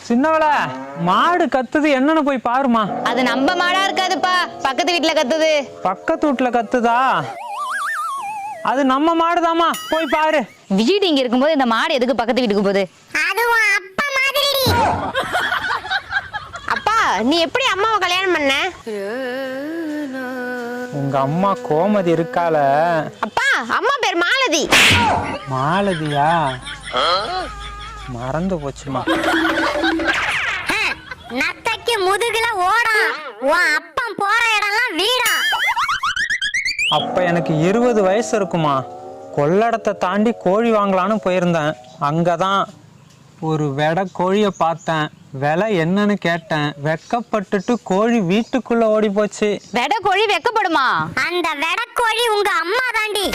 சின்னவள மாடு கத்துது, என்னன்னு போய் பாருமா. அது நம்ம மாடா இருக்காதுப்பா, பக்கத்து வீட்டுல கத்துது. பக்கத்து வீட்டுல கத்துதா? அது நம்ம மாடுதாமா, போய் பாரு. வீடு இங்க இருக்கும்போது இந்த மாடு எதுக்கு பக்கத்து வீட்டுக்கு போகுது? அதுவும் அப்பா மாதிரி. அப்பா, நீ எப்படி அம்மாவை கல்யாணம் பண்ண? உங்க அம்மா கோமதி இருக்கால. அப்பா, அம்மா பேர் மாலதி. மாலதியா? மறந்து போச்சுமா. நத்தைக்கு முதுகுல ஓடும், உன் அப்பன் போற இடம்லாம் வீடா. அப்ப எனக்கு 20 வயசு இருக்குமா. கொள்ளடத்தை தாண்டி கோழி வாங்கலான்னு போயிருந்தேன். அங்கதான் ஒரு வெடை கோழியை பார்த்தேன். விலை என்னன்னு கேட்டேன். வெக்கப்பட்டுட்டு கோழி வீட்டுக்குள்ள ஓடி போச்சு. வெடை கோழி வெக்கப்படுமா? அந்த வெடக்கோழி உங்க அம்மா தாண்டி.